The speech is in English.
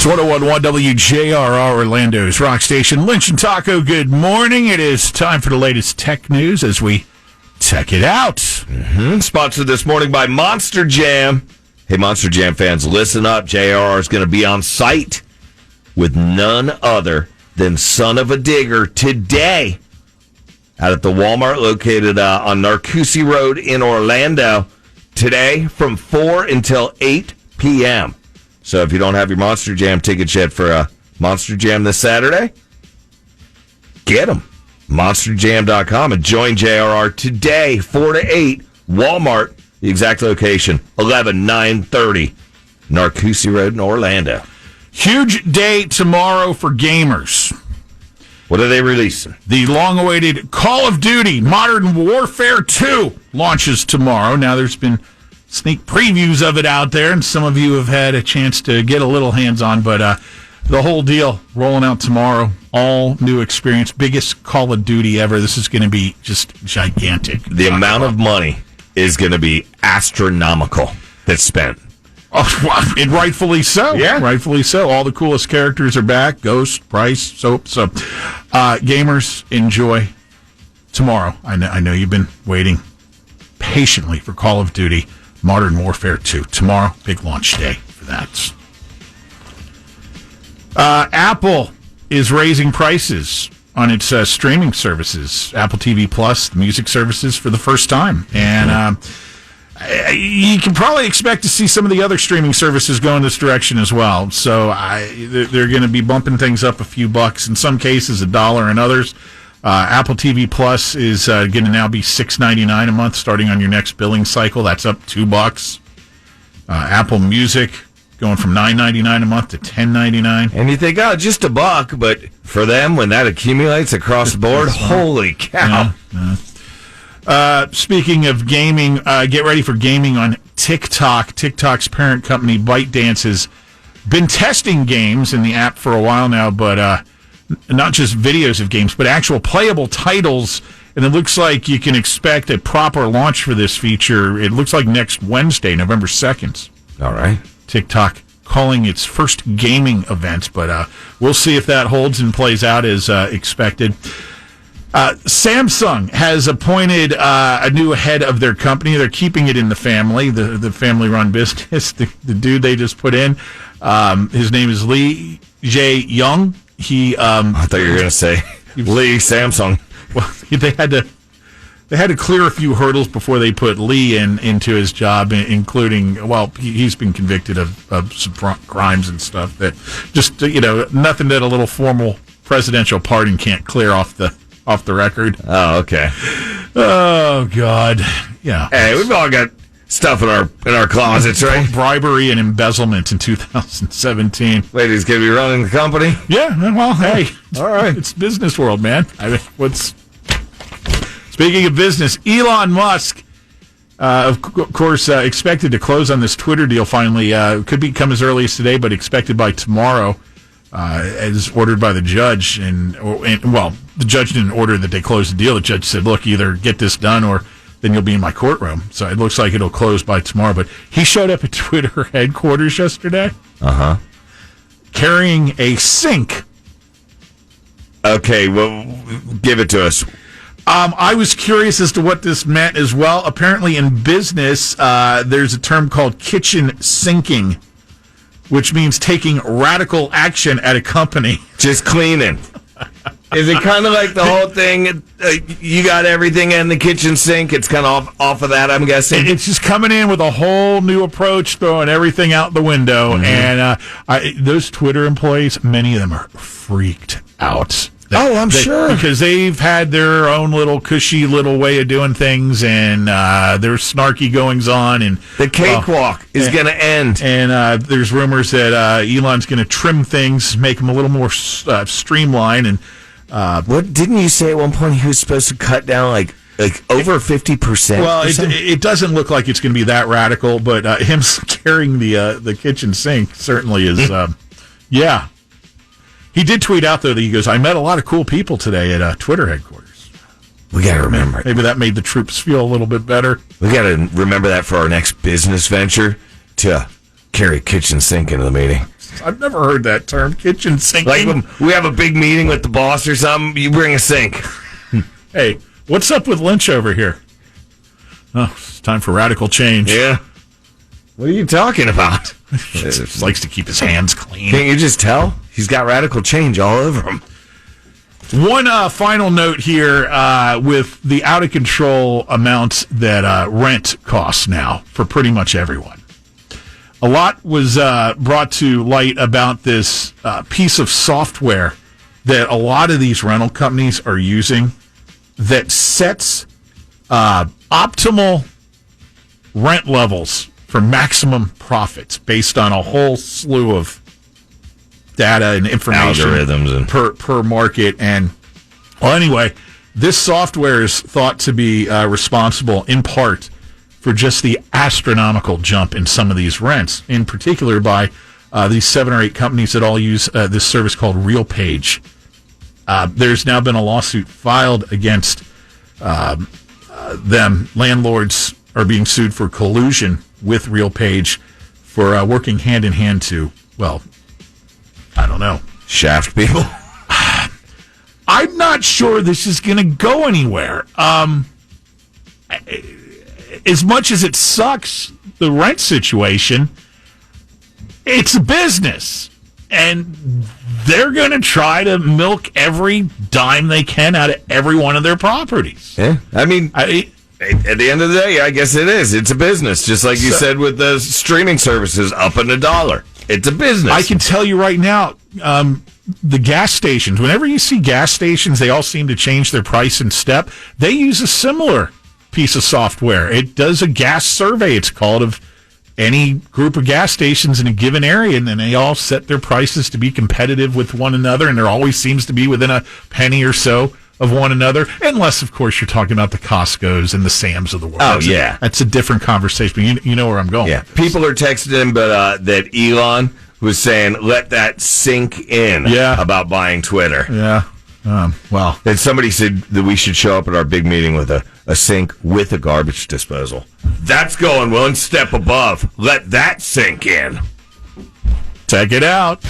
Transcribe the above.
It's 101.1 WJRR Orlando's Rock Station. Lynch and Taco, good morning. It is time for the latest tech news as we tech it out. Sponsored this morning by Monster Jam. Hey, Monster Jam fans, listen up. JRR is going to be on site with none other than Son of a Digger today out at the Walmart located on Narcoossee Road in Orlando today from 4 until 8 p.m. So if you don't have your Monster Jam tickets yet for Monster Jam this Saturday, get them. MonsterJam.com and join JRR today, 4 to 8, Walmart, the exact location, 11930 Narcoossee Road in Orlando. Huge day tomorrow for gamers. What are they releasing? The long-awaited Call of Duty Modern Warfare 2 launches tomorrow. Now, there's been sneak previews of it out there, and some of you have had a chance to get a little hands-on, but the whole deal rolling out tomorrow, all new experience, biggest Call of Duty ever. This is going to be just gigantic. The amount of money is going to be astronomical that's spent. Oh, and rightfully so. Yeah. Rightfully so. All the coolest characters are back. Ghost, Price, Soap. So, gamers, enjoy tomorrow. I know you've been waiting patiently for Call of Duty Modern Warfare 2. Tomorrow, big launch day for that. Apple is raising prices on its streaming services, Apple TV Plus, the music services, for the first time. And you can probably expect to see some of the other streaming services go in this direction as well. So they're going to be bumping things up a few bucks, in some cases $1 in others. Apple TV Plus is going to now be $6.99 a month starting on your next billing cycle. That's up $2. Apple Music going from $9.99 a month to $10.99. And you think, oh, just $1, but for them, when that accumulates across the board, holy cow. Speaking of gaming, get ready for gaming on TikTok. TikTok's parent company, ByteDance, has been testing games in the app for a while now, but not just videos of games, but actual playable titles. And it looks like you can expect a proper launch for this feature. It looks like next Wednesday, November 2nd. All right. TikTok calling its first gaming event, but we'll see if that holds and plays out as expected. Samsung has appointed a new head of their company. They're keeping it in the family, the family-run business. The dude they just put in, his name is Lee Jae-young. I thought you were going to say Lee Samsung. Well, they had to clear a few hurdles before they put Lee into his job, including, well, he's been convicted of some crimes and stuff that just, nothing that a little formal presidential pardon can't clear off the record. Oh, okay. Oh, God. Yeah. Hey, we've all got stuff in our closets, right? Bribery and embezzlement in 2017. Wait, he's going to be running the company? Yeah, well, hey. All right. It's business world, man. Speaking of business, Elon Musk, of course, expected to close on this Twitter deal finally. Could come as early as today, but expected by tomorrow, as ordered by the judge. And the judge didn't order that they close the deal. The judge said, look, either get this done or then you'll be in my courtroom. So it looks like it'll close by tomorrow. But he showed up at Twitter headquarters yesterday. Carrying a sink. Okay, well, give it to us. I was curious as to what this meant as well. Apparently in business, there's a term called kitchen sinking, which means taking radical action at a company. Just cleaning. Is it kind of like the whole thing, you got everything in the kitchen sink, it's kind of off of that, I'm guessing? It's just coming in with a whole new approach, throwing everything out the window. Mm-hmm. And those Twitter employees, many of them are freaked out. I'm sure. Because they've had their own little cushy little way of doing things, and there's snarky goings-on. And the cakewalk is going to end. And there's rumors that Elon's going to trim things, make them a little more streamlined. And what didn't you say at one point he was supposed to cut down like over 50%? Well, it doesn't look like it's going to be that radical, but him carrying the kitchen sink certainly is, yeah. He did tweet out, though, that he goes, I met a lot of cool people today at Twitter headquarters. We got to remember it. Maybe that made the troops feel a little bit better. We got to remember that for our next business venture, to carry a kitchen sink into the meeting. I've never heard that term, kitchen sinking. Like when we have a big meeting with the boss or something, you bring a sink. Hey, what's up with Lynch over here? Oh, it's time for radical change. Yeah. What are you talking about? He just likes to keep his hands clean. Can't you just tell? He's got radical change all over him. One final note here with the out-of-control amounts that rent costs now for pretty much everyone. A lot was brought to light about this piece of software that a lot of these rental companies are using that sets optimal rent levels for maximum profits based on a whole slew of data and information, algorithms and per market. And well, anyway, this software is thought to be responsible in part for just the astronomical jump in some of these rents, in particular by these 7 or 8 companies that all use this service called RealPage. There's now been a lawsuit filed against them. Landlords are being sued for collusion with RealPage for working hand in hand to, well, I don't know, shaft people. I'm not sure this is going to go anywhere. As much as it sucks, the rent situation, it's a business. And they're going to try to milk every dime they can out of every one of their properties. Yeah, I mean, at the end of the day, I guess it is. It's a business, just like you said with the streaming services up in $1. It's a business. I can tell you right now, the gas stations, whenever you see gas stations, they all seem to change their price in step. They use a similar piece of software. It does a gas survey, it's called, of any group of gas stations in a given area, and then they all set their prices to be competitive with one another, and there always seems to be within a penny or so of one another, unless, of course, you're talking about the Costco's and the Sam's of the world. Oh, yeah. That's a different conversation, but you know where I'm going. Yeah, people are texting him, but that Elon was saying, let that sink in about buying Twitter. Yeah. Well. And somebody said that we should show up at our big meeting with a sink with a garbage disposal. That's going one step above. Let that sink in. Check it out.